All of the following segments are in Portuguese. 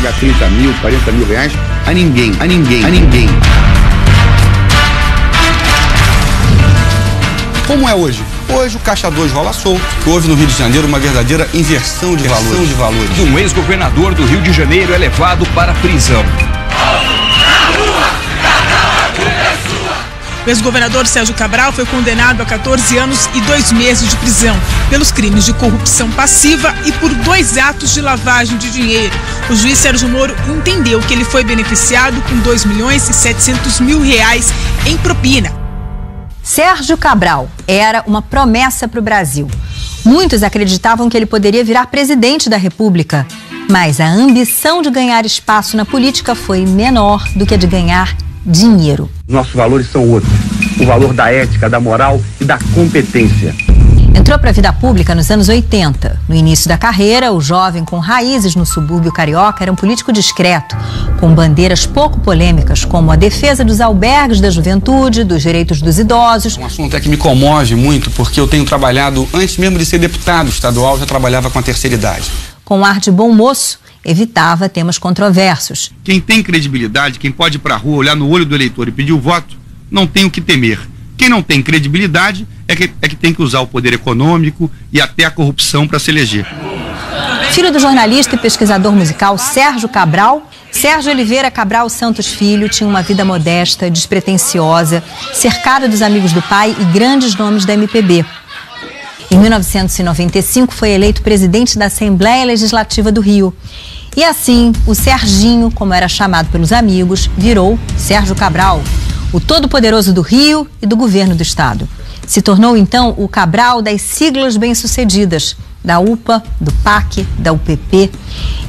pagar 30 mil, 40 mil reais a ninguém. Como é hoje? Hoje o Caixa 2 rola solto. Houve no Rio de Janeiro uma verdadeira inversão de valores. Um ex-governador do Rio de Janeiro é levado para a prisão. O ex-governador Sérgio Cabral foi condenado a 14 anos e 2 meses de prisão pelos crimes de corrupção passiva e por 2 atos de lavagem de dinheiro. O juiz Sérgio Moro entendeu que ele foi beneficiado com 2 milhões e 700 mil reais em propina. Sérgio Cabral era uma promessa para o Brasil. Muitos acreditavam que ele poderia virar presidente da República, mas a ambição de ganhar espaço na política foi menor do que a de ganhar dinheiro. Nossos valores são outros. O valor da ética, da moral e da competência. Entrou para a vida pública nos anos 80. No início da carreira, o jovem com raízes no subúrbio carioca era um político discreto, com bandeiras pouco polêmicas, como a defesa dos albergues da juventude, dos direitos dos idosos. Um assunto é que me comove muito, porque eu tenho trabalhado, antes mesmo de ser deputado estadual, já trabalhava com a terceira idade. Com ar de bom moço, evitava temas controversos. Quem tem credibilidade, quem pode ir para a rua, olhar no olho do eleitor e pedir o voto, não tem o que temer. Quem não tem credibilidade é que tem que usar o poder econômico e até a corrupção para se eleger. Filho do jornalista e pesquisador musical Sérgio Cabral, Sérgio Oliveira Cabral Santos Filho tinha uma vida modesta, despretensiosa, cercado dos amigos do pai e grandes nomes da MPB. Em 1995 foi eleito presidente da Assembleia Legislativa do Rio. E assim, o Serginho, como era chamado pelos amigos, virou Sérgio Cabral, o todo-poderoso do Rio e do governo do estado. Se tornou então o Cabral das siglas bem-sucedidas, da UPA, do PAC, da UPP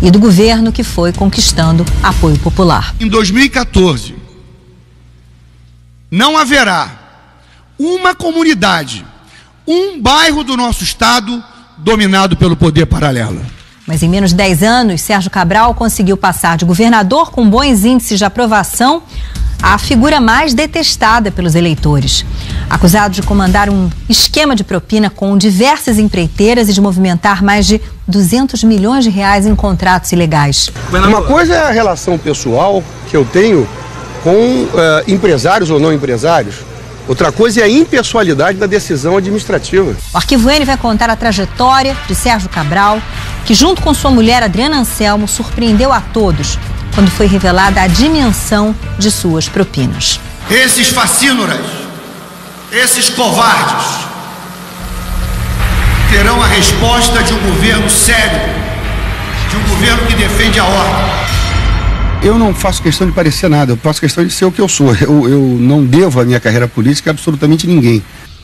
e do governo que foi conquistando apoio popular. Em 2014, não haverá uma comunidade, um bairro do nosso estado dominado pelo poder paralelo. Mas em menos de 10 anos, Sérgio Cabral conseguiu passar de governador com bons índices de aprovação a figura mais detestada pelos eleitores. Acusado de comandar um esquema de propina com diversas empreiteiras e de movimentar mais de 200 milhões de reais em contratos ilegais. Uma coisa é a relação pessoal que eu tenho com empresários ou não empresários. Outra coisa é a impessoalidade da decisão administrativa. O Arquivo N vai contar a trajetória de Sérgio Cabral, que junto com sua mulher Adriana Anselmo surpreendeu a todos quando foi revelada a dimensão de suas propinas. Esses facínoras, esses covardes, terão a resposta de um governo sério, de um governo que defende a ordem. Eu não faço questão de parecer nada, eu faço questão de ser o que eu sou. Eu não devo a minha carreira política a absolutamente ninguém.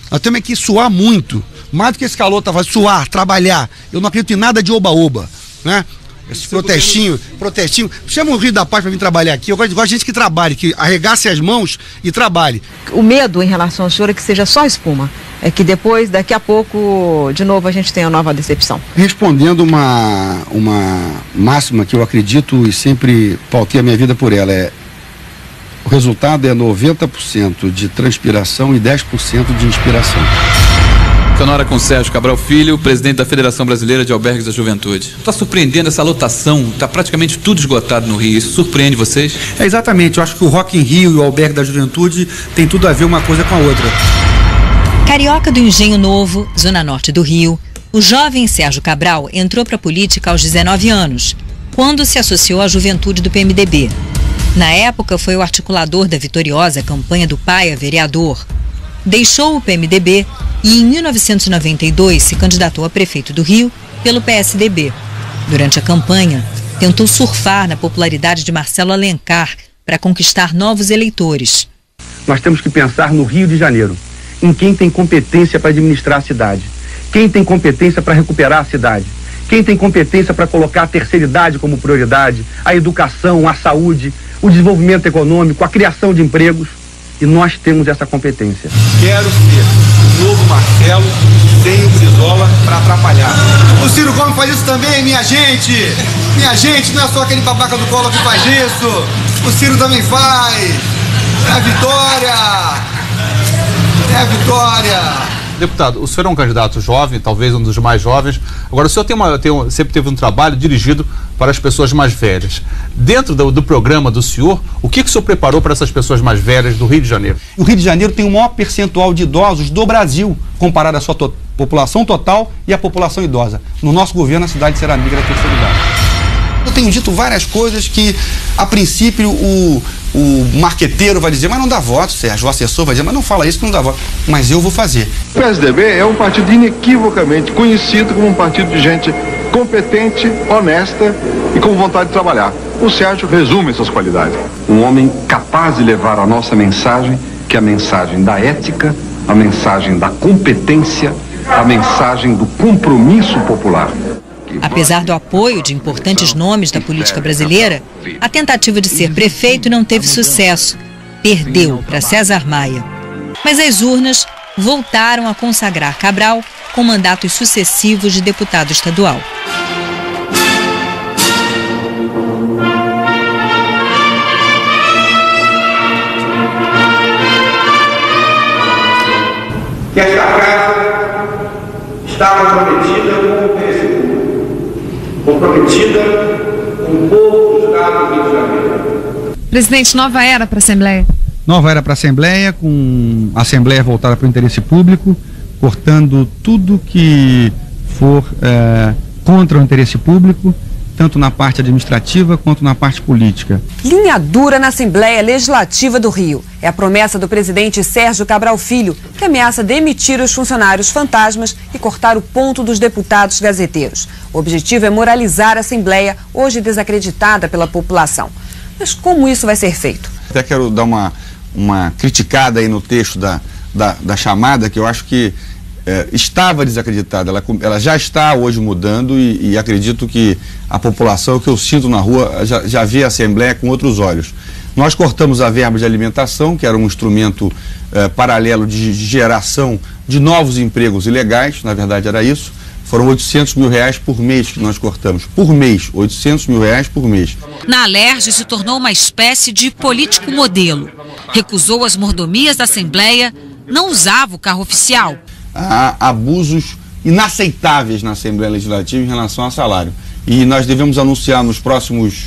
Nós temos que suar muito, mais do que esse calor tá fazendo, suar, trabalhar. Eu não acredito em nada de oba-oba, né? Esse protestinho. Chama o Rio da Paz para vir trabalhar aqui. Eu gosto de gente que trabalhe, que arregace as mãos e trabalhe. O medo em relação ao senhor é que seja só espuma. É que depois, daqui a pouco, de novo, a gente tem a nova decepção. Respondendo uma máxima que eu acredito e sempre pautei a minha vida por ela, o resultado é 90% de transpiração e 10% de inspiração. Sonora com Sérgio Cabral Filho, presidente da Federação Brasileira de Albergues da Juventude. Está surpreendendo essa lotação, está praticamente tudo esgotado no Rio, isso surpreende vocês? Exatamente, eu acho que o Rock in Rio e o Albergue da Juventude tem tudo a ver uma coisa com a outra. Carioca do Engenho Novo, zona norte do Rio, o jovem Sérgio Cabral entrou para a política aos 19 anos, quando se associou à juventude do PMDB. Na época, foi o articulador da vitoriosa campanha do pai a vereador. Deixou o PMDB e, em 1992, se candidatou a prefeito do Rio pelo PSDB. Durante a campanha, tentou surfar na popularidade de Marcelo Alencar para conquistar novos eleitores. Nós temos que pensar no Rio de Janeiro, em quem tem competência para administrar a cidade, quem tem competência para recuperar a cidade, quem tem competência para colocar a terceira idade como prioridade, a educação, a saúde, o desenvolvimento econômico, a criação de empregos. E nós temos essa competência. Quero ser o novo Marcelo sem o Brizola para atrapalhar. O Ciro Gomes faz isso também, minha gente! Minha gente, não é só aquele babaca do colo que faz isso! O Ciro também faz! É a vitória! É a vitória! Deputado, o senhor é um candidato jovem, talvez um dos mais jovens. Agora, o senhor sempre teve um trabalho dirigido para as pessoas mais velhas. Dentro do programa do senhor, o que o senhor preparou para essas pessoas mais velhas do Rio de Janeiro? O Rio de Janeiro tem o maior percentual de idosos do Brasil, comparado à sua população total e à população idosa. No nosso governo, a cidade será amiga da terceira idade. Eu tenho dito várias coisas que, a princípio, o marqueteiro vai dizer, mas não dá voto, Sérgio. O assessor vai dizer, mas não fala isso que não dá voto. Mas eu vou fazer. O PSDB é um partido inequivocamente conhecido como um partido de gente competente, honesta e com vontade de trabalhar. O Sérgio resume essas qualidades. Um homem capaz de levar a nossa mensagem, que é a mensagem da ética, a mensagem da competência, a mensagem do compromisso popular. Apesar do apoio de importantes nomes da política brasileira, a tentativa de ser prefeito não teve sucesso. Perdeu para César Maia. Mas as urnas voltaram a consagrar Cabral com mandatos sucessivos de deputado estadual. Que esta casa está comprometida com o interesse público, comprometida com o povo do Estado do Rio de Janeiro. Presidente, nova era para a Assembleia. Nova era para a Assembleia, com a Assembleia voltada para o interesse público, cortando tudo que for contra o interesse público, tanto na parte administrativa quanto na parte política. Linha dura na Assembleia Legislativa do Rio. É a promessa do presidente Sérgio Cabral Filho, que ameaça demitir os funcionários fantasmas e cortar o ponto dos deputados gazeteiros. O objetivo é moralizar a Assembleia, hoje desacreditada pela população. Mas como isso vai ser feito? Até quero dar uma criticada aí no texto da chamada, que eu acho que estava desacreditada, ela já está hoje mudando e acredito que a população, que eu sinto na rua, já vê a Assembleia com outros olhos. Nós cortamos a verba de alimentação, que era um instrumento paralelo de geração de novos empregos ilegais, na verdade era isso. Foram 800 mil reais por mês que nós cortamos. Por mês, 800 mil reais por mês. Na Alerj se tornou uma espécie de político modelo. Recusou as mordomias da Assembleia, não usava o carro oficial. Há abusos inaceitáveis na Assembleia Legislativa em relação ao salário. E nós devemos anunciar nos próximos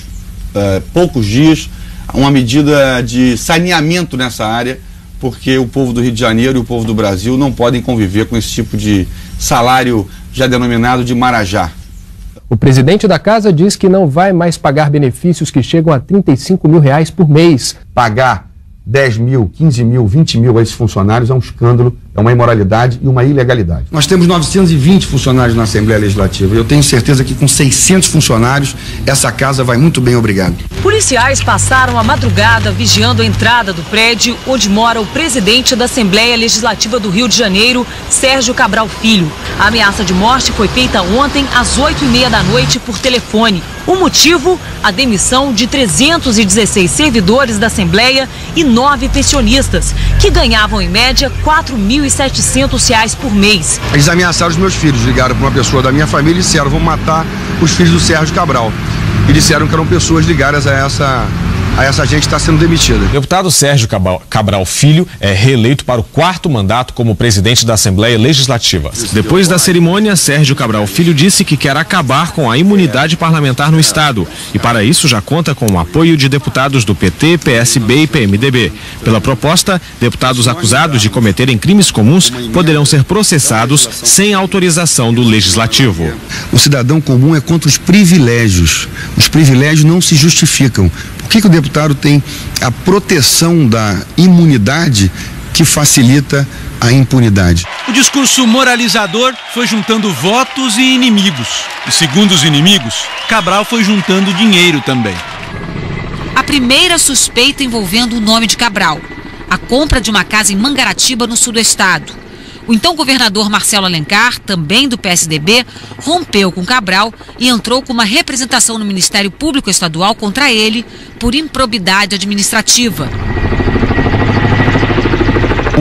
poucos dias uma medida de saneamento nessa área, porque o povo do Rio de Janeiro e o povo do Brasil não podem conviver com esse tipo de salário já denominado de marajá. O presidente da casa diz que não vai mais pagar benefícios que chegam a 35 mil reais por mês. Pagar 10 mil, 15 mil, 20 mil a esses funcionários é um escândalo, é uma imoralidade e uma ilegalidade. Nós temos 920 funcionários na Assembleia Legislativa e eu tenho certeza que com 600 funcionários essa casa vai muito bem, obrigado. Policiais passaram a madrugada vigiando a entrada do prédio onde mora o presidente da Assembleia Legislativa do Rio de Janeiro, Sérgio Cabral Filho. A ameaça de morte foi feita ontem às 8h30 da noite por telefone. O motivo? A demissão de 316 servidores da Assembleia e 9 pensionistas, que ganhavam em média R$ 4.700 por mês. Eles ameaçaram os meus filhos, ligaram para uma pessoa da minha família e disseram, vão matar os filhos do Sérgio Cabral. E disseram que eram pessoas ligadas a essa gente que está sendo demitida. O deputado Sérgio Cabral Filho é reeleito para o 4º mandato como presidente da Assembleia Legislativa. Depois da cerimônia, Sérgio Cabral Filho disse que quer acabar com a imunidade parlamentar no Estado e para isso já conta com o apoio de deputados do PT, PSB e PMDB. Pela proposta, deputados acusados de cometerem crimes comuns poderão ser processados sem autorização do Legislativo. O cidadão comum é contra os privilégios. Os privilégios não se justificam. Por que o deputado tem a proteção da imunidade que facilita a impunidade? O discurso moralizador foi juntando votos e inimigos. E segundo os inimigos, Cabral foi juntando dinheiro também. A primeira suspeita envolvendo o nome de Cabral: a compra de uma casa em Mangaratiba, no sul do estado. O então governador Marcelo Alencar, também do PSDB, rompeu com Cabral e entrou com uma representação no Ministério Público Estadual contra ele por improbidade administrativa.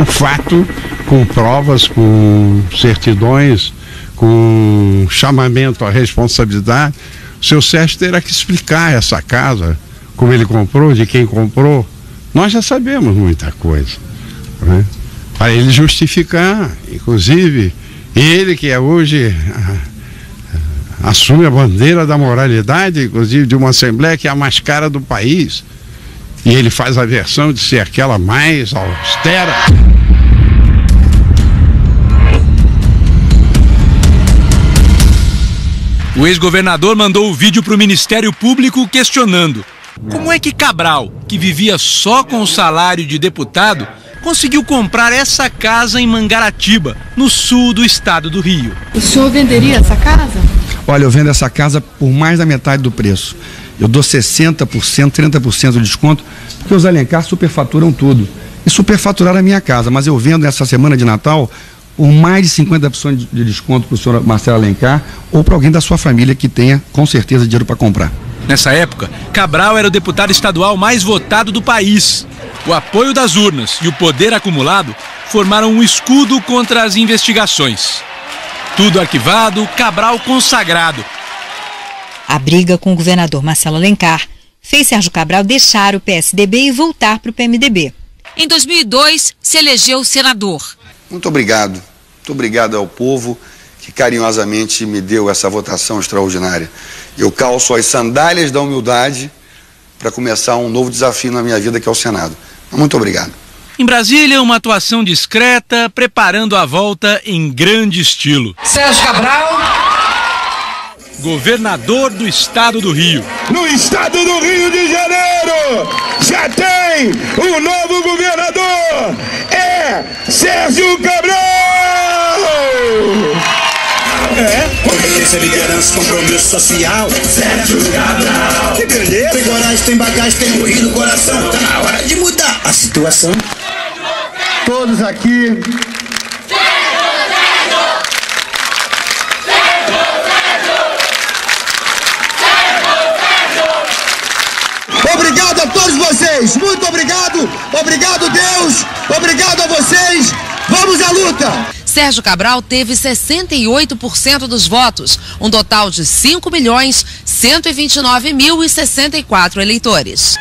O fato, com provas, com certidões, com chamamento à responsabilidade, o seu Sérgio terá que explicar essa casa, como ele comprou, de quem comprou. Nós já sabemos muita coisa, né? para ele justificar, inclusive, ele que é hoje assume a bandeira da moralidade, inclusive de uma Assembleia que é a mais cara do país, e ele faz a versão de ser aquela mais austera. O ex-governador mandou o vídeo para o Ministério Público questionando como é que Cabral, que vivia só com o salário de deputado, conseguiu comprar essa casa em Mangaratiba, no sul do estado do Rio. O senhor venderia essa casa? Olha, eu vendo essa casa por mais da metade do preço. Eu dou 60%, 30% de desconto, porque os Alencar superfaturam tudo. E superfaturaram a minha casa, mas eu vendo essa semana de Natal por mais de 50% de desconto para o senhor Marcelo Alencar ou para alguém da sua família que tenha, com certeza, dinheiro para comprar. Nessa época, Cabral era o deputado estadual mais votado do país. O apoio das urnas e o poder acumulado formaram um escudo contra as investigações. Tudo arquivado, Cabral consagrado. A briga com o governador Marcelo Alencar fez Sérgio Cabral deixar o PSDB e voltar para o PMDB. Em 2002, se elegeu senador. Muito obrigado. Muito obrigado ao povo que carinhosamente me deu essa votação extraordinária. Eu calço as sandálias da humildade para começar um novo desafio na minha vida, que é o Senado. Muito obrigado. Em Brasília, uma atuação discreta, preparando a volta em grande estilo. Sérgio Cabral, governador do estado do Rio. No estado do Rio de Janeiro, já tem um novo governador, é Sérgio Cabral! Competência, liderança, compromisso social. Sérgio Cabral. Que beleza. Tem coragem, tem bagagem, tem morrido no coração. Tá na hora de mudar a situação. Todos aqui. Obrigado a todos vocês. Muito obrigado. Obrigado, Deus. Obrigado a vocês. Vamos à luta. Sérgio Cabral teve 68% dos votos, um total de 5.129.064 eleitores.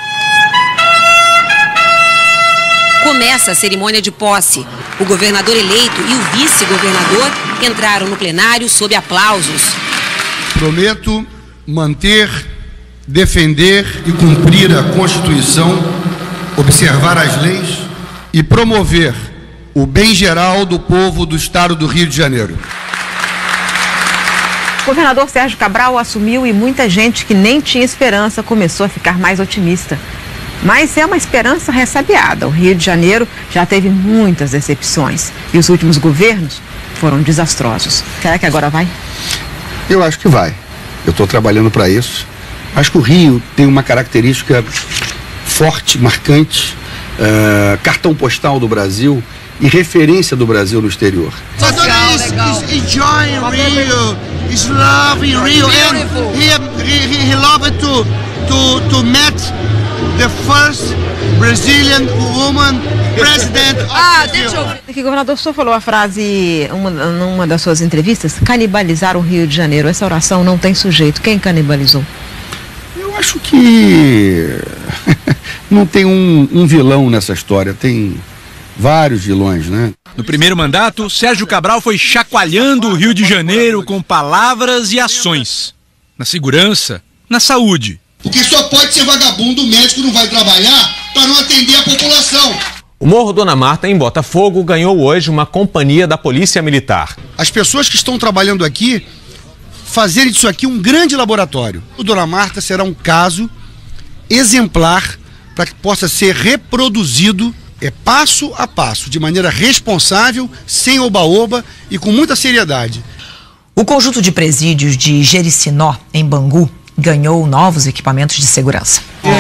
Começa a cerimônia de posse. O governador eleito e o vice-governador entraram no plenário sob aplausos. Prometo manter, defender e cumprir a Constituição, observar as leis e promover o bem geral do povo do estado do Rio de Janeiro. O governador Sérgio Cabral assumiu e muita gente que nem tinha esperança começou a ficar mais otimista. Mas é uma esperança ressabiada. O Rio de Janeiro já teve muitas decepções e os últimos governos foram desastrosos. Será que agora vai? Eu acho que vai. Eu estou trabalhando para isso. Acho que o Rio tem uma característica forte, marcante, cartão postal do Brasil e referência do Brasil no exterior. He's enjoying Rio, he's loving Rio, and he loved to meet the first Brazilian woman president of Brazil. Que o governador só falou a frase numa das suas entrevistas: canibalizar o Rio de Janeiro. Essa oração não tem sujeito. Quem canibalizou? Eu acho que não tem um vilão nessa história, tem vários vilões, né? No primeiro mandato, Sérgio Cabral foi chacoalhando o Rio de Janeiro com palavras e ações. Na segurança, na saúde. Porque só pode ser vagabundo, o médico não vai trabalhar para não atender a população. O Morro Dona Marta, em Botafogo, ganhou hoje uma companhia da Polícia Militar. As pessoas que estão trabalhando aqui fazerem disso aqui um grande laboratório. O Dona Marta será um caso exemplar para que possa ser reproduzido passo a passo, de maneira responsável, sem oba-oba e com muita seriedade. O conjunto de presídios de Jericinó, em Bangu, ganhou novos equipamentos de segurança. Uma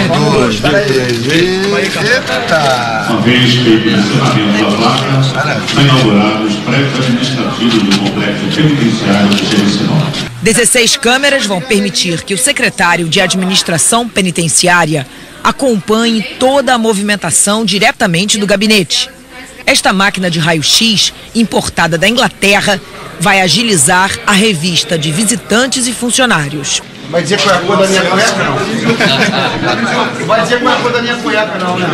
vez feito o encerramento da placa, inaugurados os prédios administrativos do complexo penitenciário de Jericinó. 16 câmeras vão permitir que o secretário de Administração Penitenciária acompanhe toda a movimentação diretamente do gabinete. Esta máquina de raio-x, importada da Inglaterra, vai agilizar a revista de visitantes e funcionários. Vai dizer qual é a cor da minha cueca, não? Vai dizer qual é a cor da minha cueca, não, né?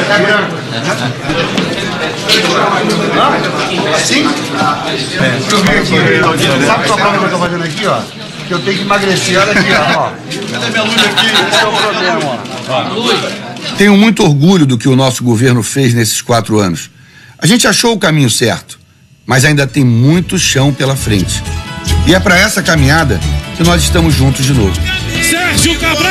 É branco. Assim? Sabe qual é o que eu tô fazendo aqui, ó? Que eu tenho que emagrecer, olha aqui, ó. Cadê minha luz aqui? Esse é o problema, ó. Tenho muito orgulho do que o nosso governo fez nesses 4 anos. A gente achou o caminho certo, mas ainda tem muito chão pela frente. E é para essa caminhada que nós estamos juntos de novo. Sérgio Cabral!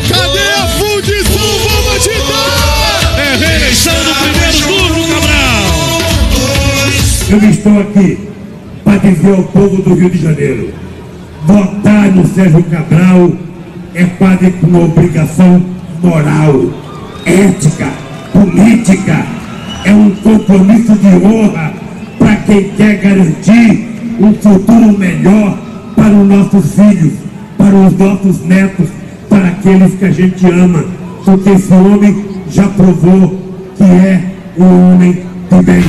Cadê a fundição? Vamos te dar! É reeleição no primeiro turno, Cabral! Eu estou aqui para dizer ao povo do Rio de Janeiro: votar no Sérgio Cabral é quase uma obrigação moral, ética, política. É um compromisso de honra para quem quer garantir um futuro melhor para os nossos filhos, para os nossos netos, para aqueles que a gente ama, porque esse homem já provou que é um homem de bem.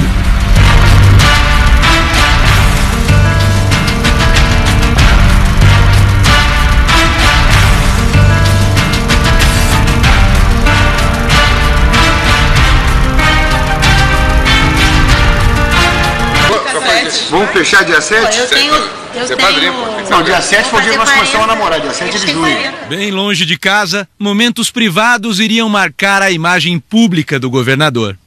Vamos fechar dia 7? Eu tenho... Não, dia 7 foi o dia que nós começamos a namorar, dia 7 de junho. Bem longe de casa, momentos privados iriam marcar a imagem pública do governador.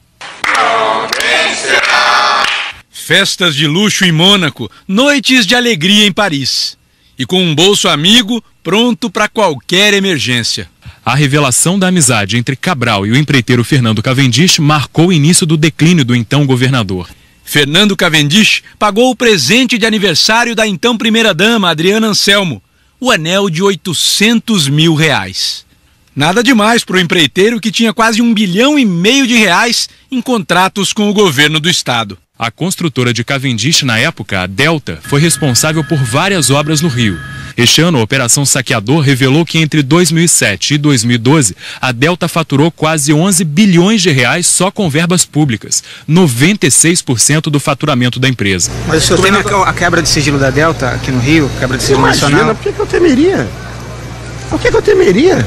Festas de luxo em Mônaco, noites de alegria em Paris. E com um bolso amigo pronto para qualquer emergência. A revelação da amizade entre Cabral e o empreiteiro Fernando Cavendish marcou o início do declínio do então governador. Fernando Cavendish pagou o presente de aniversário da então primeira-dama, Adriana Anselmo, o anel de R$800 mil. Nada demais para o empreiteiro que tinha quase R$1,5 bilhão em contratos com o governo do estado. A construtora de Cavendish na época, a Delta, foi responsável por várias obras no Rio. Este ano, a Operação Saqueador revelou que entre 2007 e 2012, a Delta faturou quase R$11 bilhões só com verbas públicas, 96% do faturamento da empresa. Mas o senhor teme a quebra de sigilo da Delta aqui no Rio, quebra de sigilo nacional? Por que eu temeria? Por que eu temeria?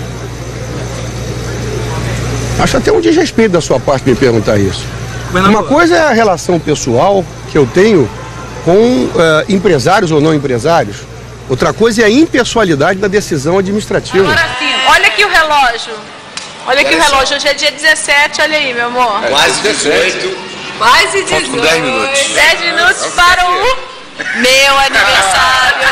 Acho até um desrespeito da sua parte me perguntar isso. Uma coisa é a relação pessoal que eu tenho com empresários ou não empresários. Outra coisa é a impessoalidade da decisão administrativa. Agora sim, olha aqui o relógio. Olha aqui o relógio, hoje é dia 17, olha aí, meu amor. Quase 18. Quase 18. Faltam 10 minutos. 10 minutos para o meu aniversário.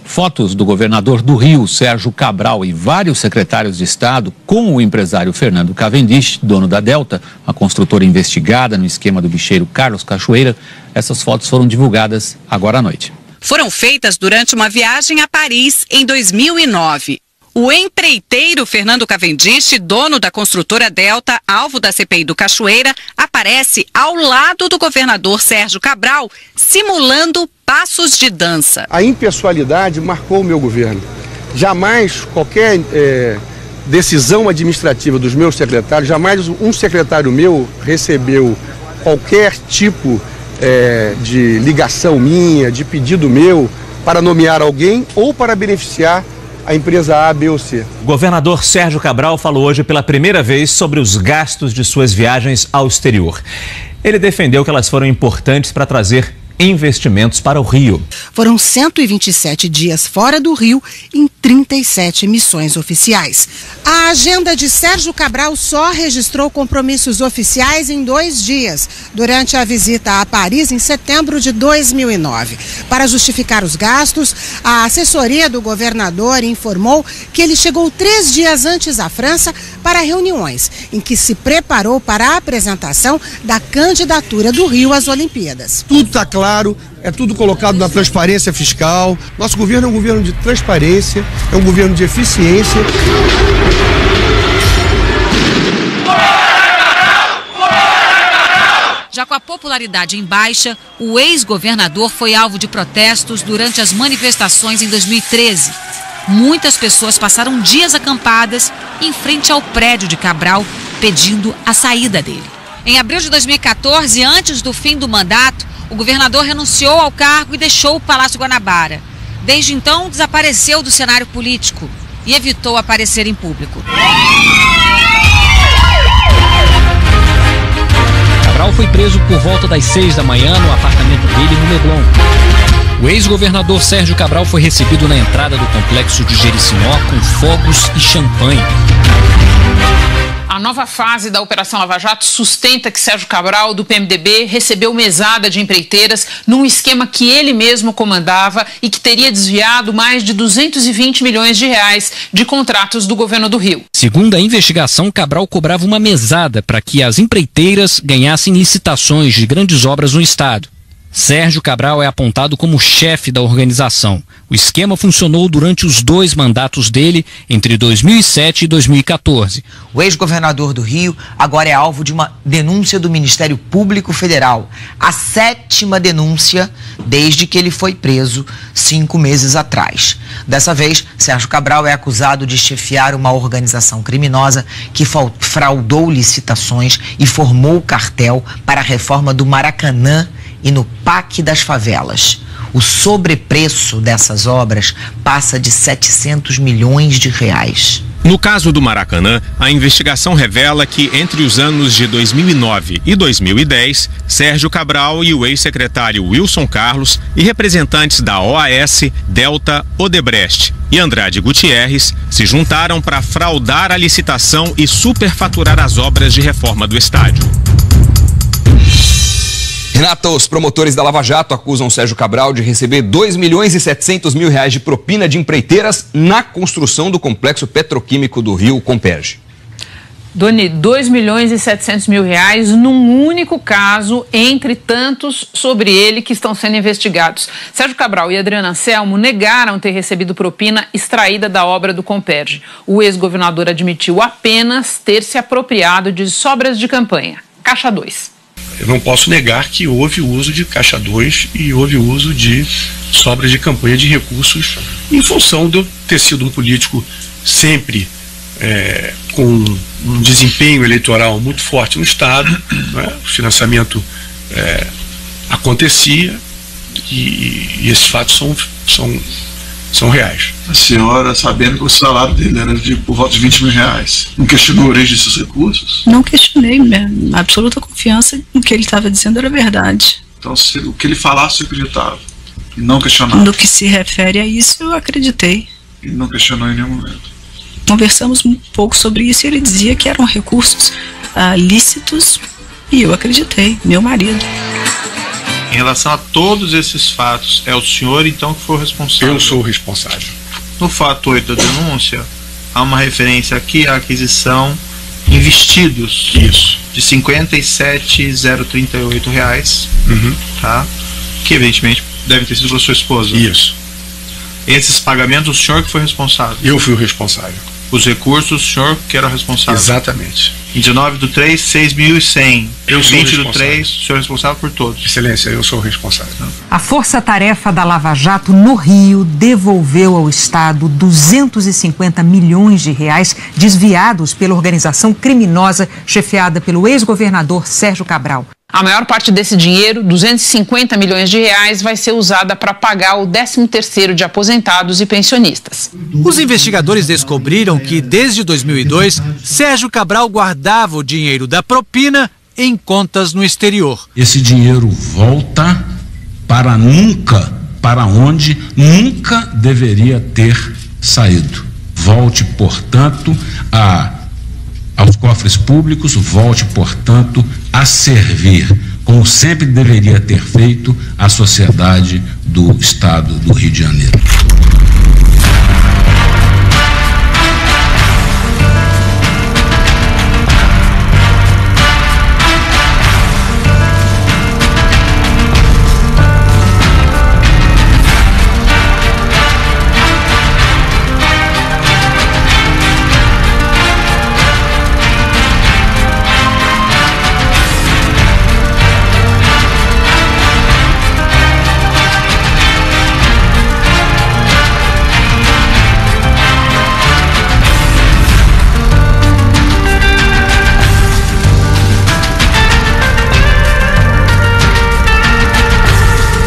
Fotos do governador do Rio, Sérgio Cabral, e vários secretários de Estado com o empresário Fernando Cavendish, dono da Delta, a construtora investigada no esquema do bicheiro Carlos Cachoeira. Essas fotos foram divulgadas agora à noite. Foram feitas durante uma viagem a Paris em 2009. O empreiteiro Fernando Cavendish, dono da construtora Delta, alvo da CPI do Cachoeira, aparece ao lado do governador Sérgio Cabral, simulando passos de dança. A impessoalidade marcou o meu governo. Jamais qualquer decisão administrativa dos meus secretários, jamais um secretário meu recebeu qualquer tipo de ligação minha, de pedido meu para nomear alguém ou para beneficiar a empresa A, B ou C. O governador Sérgio Cabral falou hoje pela primeira vez sobre os gastos de suas viagens ao exterior. Ele defendeu que elas foram importantes para trazer investimentos para o Rio. Foram 127 dias fora do Rio em 37 missões oficiais. A agenda de Sérgio Cabral só registrou compromissos oficiais em 2 dias, durante a visita a Paris em setembro de 2009. Para justificar os gastos, a assessoria do governador informou que ele chegou 3 dias antes à França para reuniões, em que se preparou para a apresentação da candidatura do Rio às Olimpíadas. Tudo está claro. É tudo colocado na transparência fiscal. Nosso governo é um governo de transparência, é um governo de eficiência. Já com a popularidade em baixa, o ex-governador foi alvo de protestos durante as manifestações em 2013. Muitas pessoas passaram dias acampadas em frente ao prédio de Cabral, pedindo a saída dele. Em abril de 2014, antes do fim do mandato, o governador renunciou ao cargo e deixou o Palácio Guanabara. Desde então, desapareceu do cenário político e evitou aparecer em público. Cabral foi preso por volta das 6 da manhã no apartamento dele no Leblon. O ex-governador Sérgio Cabral foi recebido na entrada do complexo de Jericinó com fogos e champanhe. A nova fase da Operação Lava Jato sustenta que Sérgio Cabral, do PMDB, recebeu mesada de empreiteiras num esquema que ele mesmo comandava e que teria desviado mais de 220 milhões de reais de contratos do governo do Rio. Segundo a investigação, Cabral cobrava uma mesada para que as empreiteiras ganhassem licitações de grandes obras no estado. Sérgio Cabral é apontado como chefe da organização. O esquema funcionou durante os 2 mandatos dele, entre 2007 e 2014. O ex-governador do Rio agora é alvo de uma denúncia do Ministério Público Federal. A 7ª denúncia desde que ele foi preso 5 meses atrás. Dessa vez, Sérgio Cabral é acusado de chefiar uma organização criminosa que fraudou licitações e formou o cartel para a reforma do Maracanã e no Parque das Favelas. O sobrepreço dessas obras passa de 700 milhões de reais. No caso do Maracanã, a investigação revela que entre os anos de 2009 e 2010, Sérgio Cabral e o ex-secretário Wilson Carlos e representantes da OAS, Delta, Odebrecht e Andrade Gutierrez se juntaram para fraudar a licitação e superfaturar as obras de reforma do estádio. Renata, os promotores da Lava Jato acusam Sérgio Cabral de receber 2 milhões e 700 mil reais de propina de empreiteiras na construção do complexo petroquímico do Rio Comperj. Doni, 2 milhões e 700 mil reais num único caso, entre tantos sobre ele que estão sendo investigados. Sérgio Cabral e Adriana Anselmo negaram ter recebido propina extraída da obra do Comperj. O ex-governador admitiu apenas ter se apropriado de sobras de campanha. Caixa 2. Eu não posso negar que houve uso de Caixa 2 e houve uso de sobras de campanha de recursos em função de eu ter sido um político sempre com um desempenho eleitoral muito forte no Estado, né? O financiamento acontecia e esses fatos são reais. A senhora, sabendo que o salário dele era por volta de 20 mil reais, não questionou a origem desses recursos? Não questionei, mesmo. Absoluta confiança no que ele estava dizendo era verdade. Então, o que ele falasse, eu acreditava. E não questionava. No que se refere a isso, eu acreditei. E não questionou em nenhum momento. Conversamos um pouco sobre isso e ele dizia que eram recursos lícitos e eu acreditei, meu marido. Em relação a todos esses fatos, é o senhor então que foi o responsável? Eu sou o responsável. No fato 8 da denúncia, há uma referência aqui à aquisição em vestidos. Isso. De R$ 57.038, tá? Que evidentemente deve ter sido pela sua esposa. Isso. Esses pagamentos, o senhor que foi responsável? Eu fui o responsável. Os recursos, o senhor que era o responsável? Exatamente. Em 19/3, 6.100. Eu sou 20/3, o senhor é responsável por todos. Excelência, eu sou o responsável. A força-tarefa da Lava Jato no Rio devolveu ao Estado 250 milhões de reais desviados pela organização criminosa chefiada pelo ex-governador Sérgio Cabral. A maior parte desse dinheiro, 250 milhões de reais, vai ser usada para pagar o 13º de aposentados e pensionistas. Os investigadores descobriram que, desde 2002, Sérgio Cabral guardava o dinheiro da propina em contas no exterior. Esse dinheiro volta para onde nunca deveria ter saído. Volte, portanto, aos cofres públicos, volte, portanto, a servir, como sempre deveria ter feito, a sociedade do Estado do Rio de Janeiro.